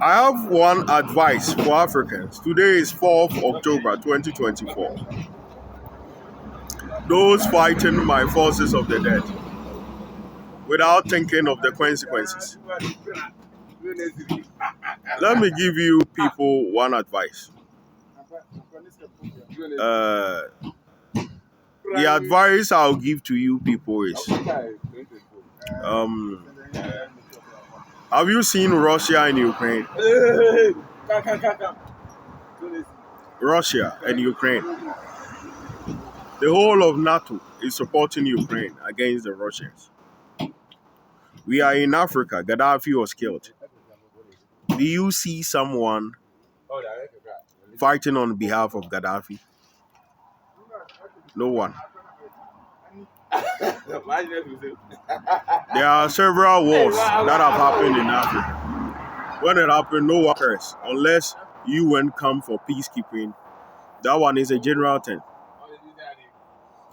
I have one advice for Africans. Today is 4th October 2024. Those fighting my forces of the dead without thinking of the consequences. Let me give you people one advice. Uh, the advice I'll give to you people is um, have you seen Russia and Ukraine? Russia and Ukraine. The whole of NATO is supporting Ukraine against the Russians. We are in Africa. Gaddafi was killed. Do you see someone fighting on behalf of Gaddafi? No one. There are several wars that have happened in Africa. When it happened, no one cares. Unless UN come for peacekeeping. That one is a general thing.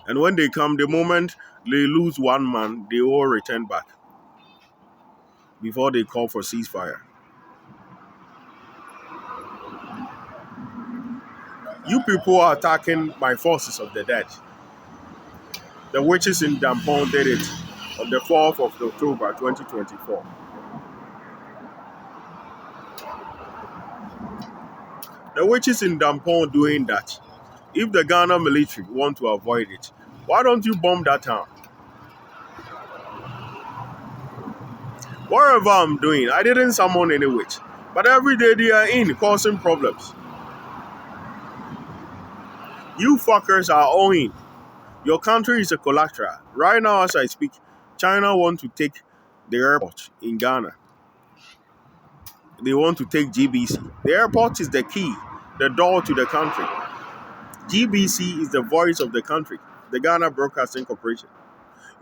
And when they come, the moment they lose one man, they all return back before they call for ceasefire. You people are attacking my forces of the dead. The witches in Dampon did it on the 4th of October 2024. The witches in Dampon doing that. If the Ghana military want to avoid it, why don't you bomb that town? Whatever I'm doing, I didn't summon any witch. But every day they are in causing problems. You fuckers are owing. Your country is a collateral. Right now as I speak, China want to take the airport in Ghana. They want to take GBC. The airport is the key, the door to the country. GBC is the voice of the country, the Ghana Broadcasting Corporation.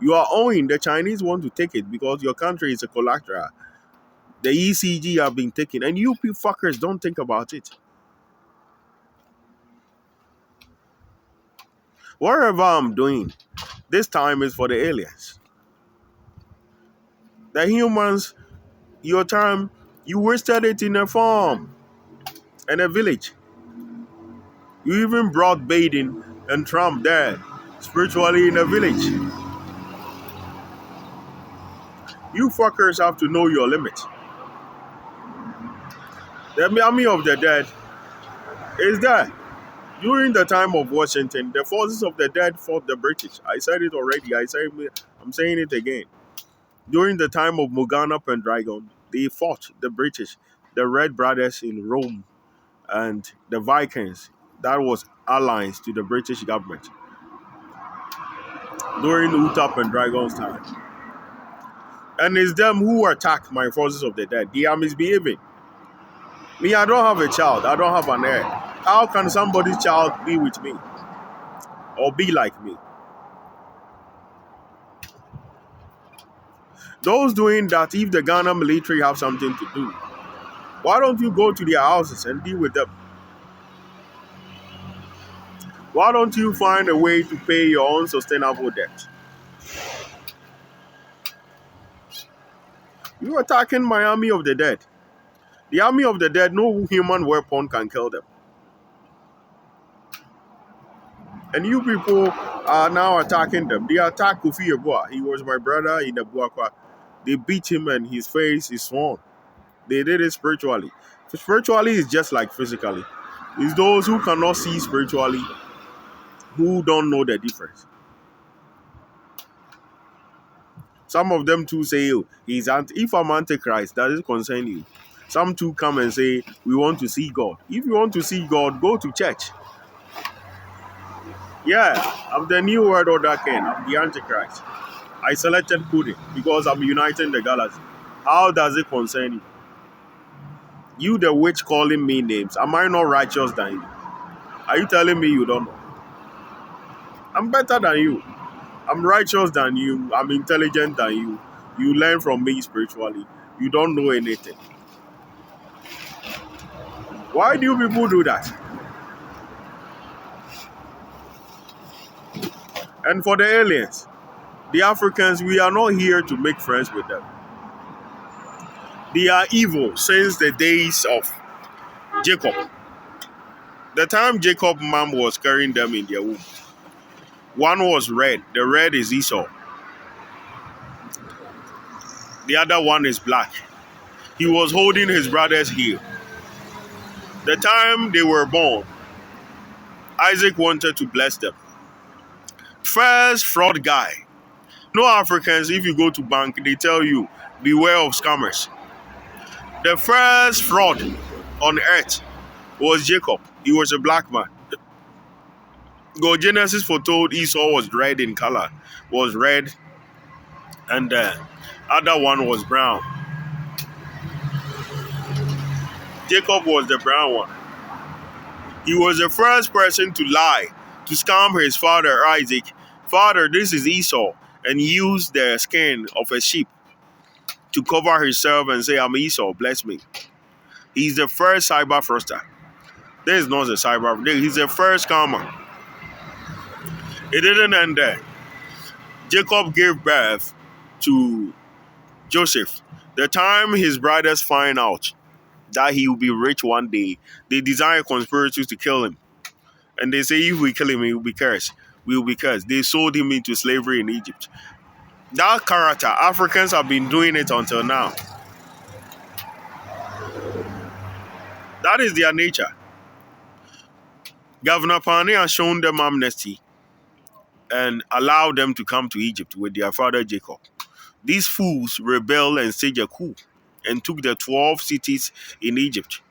You are owing. The Chinese want to take it because your country is a collateral. The ECG have been taken, and you fuckers don't think about it. Whatever I'm doing, this time is for the aliens. The humans, your time, you wasted it in a farm and a village. You even brought Biden and Trump there, spiritually in a village. You fuckers have to know your limit. The army of the dead is there. During the time of Washington, the forces of the dead fought the British. I said it already. I'm saying it again. During the time of Morgana Pendragon, they fought the British, the Red Brothers in Rome, and the Vikings. That was allies to the British government. During Utah Pendragon's time. And it's them who attack my forces of the dead. They are misbehaving. Me, I don't have a child. I don't have an heir. How can somebody's child be with me? Or be like me? Those doing that, if the Ghana military have something to do, why don't you go to their houses and deal with them? Why don't you find a way to pay your own sustainable debt? You're attacking my army of the dead. The army of the dead, no human weapon can kill them. And you people are now attacking them. They attacked Kofi Yeboah. He was my brother in the Buakwa. They beat him and his face is swollen. They did it spiritually. Spiritually is just like physically. It's those who cannot see spiritually who don't know the difference. Some of them too say, oh, if I'm Antichrist, that is concern you. Some too come and say, we want to see God. If you want to see God, go to church. Yeah, I'm the new world order king. I'm the Antichrist. I selected Pudding because I'm uniting the galaxy. How does it concern you? You the witch calling me names. Am I not righteous than you? Are you telling me you don't know? I'm better than you. I'm righteous than you. I'm intelligent than you. You learn from me spiritually. You don't know anything. Why do you people do that? And for the aliens, the Africans, we are not here to make friends with them. They are evil since the days of Jacob. The time Jacob's mom was carrying them in their womb, one was red. The red is Esau. The other one is black. He was holding his brother's heel. The time they were born, Isaac wanted to bless them. First fraud guy. No Africans, if you go to bank, they tell you, beware of scammers. The first fraud on earth was Jacob. He was a black man. God Genesis foretold Esau was red in color, was red, and the other one was brown. Jacob was the brown one. He was the first person to lie, to scam his father Isaac. Father, this is Esau, and use the skin of a sheep to cover himself and say, I'm Esau, bless me. He's the first cyber fraudster. This is not a cyber, he's the first scammer. It didn't end there. Jacob gave birth to Joseph. The time his brothers find out that he will be rich one day, they design conspiracies to kill him. And they say, if we kill him, he will be cursed. We will be cursed. They sold him into slavery in Egypt. That character, Africans have been doing it until now. That is their nature. Governor Pane has shown them amnesty and allowed them to come to Egypt with their father Jacob. These fools rebelled and staged a coup and took the 12 cities in Egypt.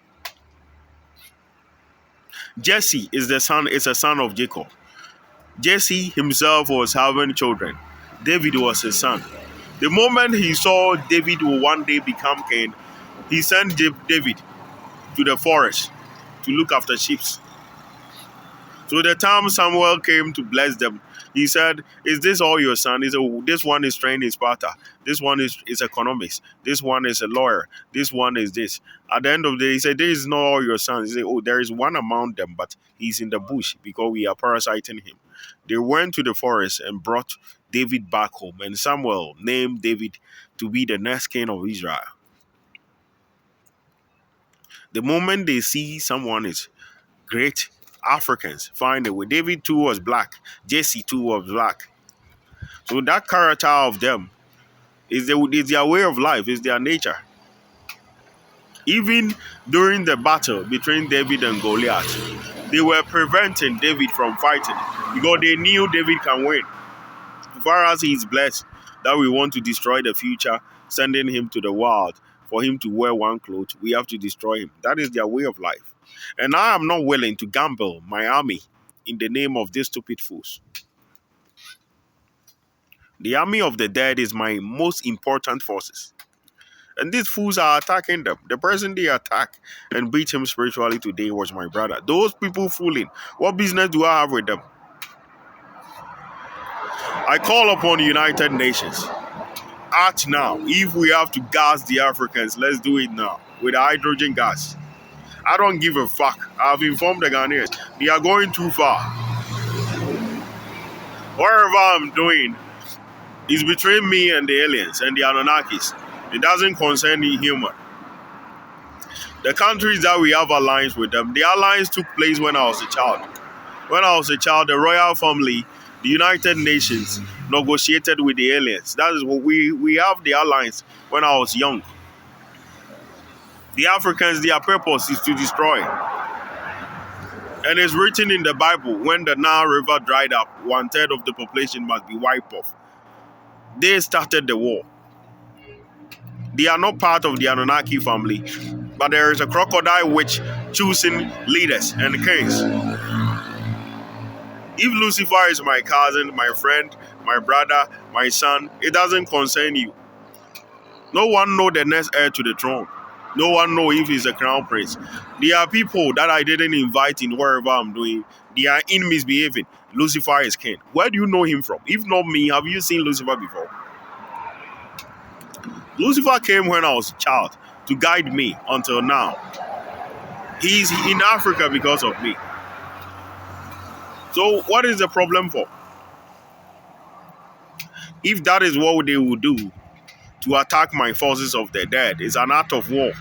Jesse is a son of Jacob. Jesse himself was having children. David was his son. The moment he saw David will one day become king, he sent David to the forest to look after sheep. So the time Samuel came to bless them, he said, is this all your son? He said, oh, this one is trained in Sparta. This one is economics. This one is a lawyer. This one is this. At the end of the day, he said, this is not all your sons. He said, oh, there is one among them, but he's in the bush because we are parasiting him. They went to the forest and brought David back home. And Samuel named David to be the next king of Israel. The moment they see someone is great, Africans find a way. David too was black. Jesse too was black. So that character of them is their way of life, is their nature. Even during the battle between David and Goliath, they were preventing David from fighting because they knew David can win. As far as he's blessed, that we want to destroy the future, sending him to the world for him to wear one cloth, we have to destroy him. That is their way of life. And I am not willing to gamble my army in the name of these stupid fools. The army of the dead is my most important forces. And these fools are attacking them. The person they attacked and beat him spiritually today was my brother. Those people fooling. What business do I have with them? I call upon the United Nations. Act now. If we have to gas the Africans, let's do it now with hydrogen gas. I don't give a fuck. I've informed the Ghanaians. They are going too far. Whatever I'm doing is between me and the aliens and the Anunnakis. It doesn't concern the human. The countries that we have alliance with them, the alliance took place when I was a child. When I was a child, the royal family, the United Nations, negotiated with the aliens. That is what we have the alliance when I was young. The Africans, their purpose is to destroy. And it's written in the Bible, when the Nile River dried up, 1/3 of the population must be wiped off. They started the war. They are not part of the Anunnaki family, but there is a crocodile witch choosing leaders and kings. If Lucifer is my cousin, my friend, my brother, my son, it doesn't concern you. No one knows the next heir to the throne. No one knows if he's a crown prince. There are people that I didn't invite in wherever I'm doing. They are in misbehaving. Lucifer is king. Where do you know him from? If not me, have you seen Lucifer before? Lucifer came when I was a child to guide me until now. He's in Africa because of me. So what is the problem for? If that is what they will do to attack my forces of the dead. It's an act of war.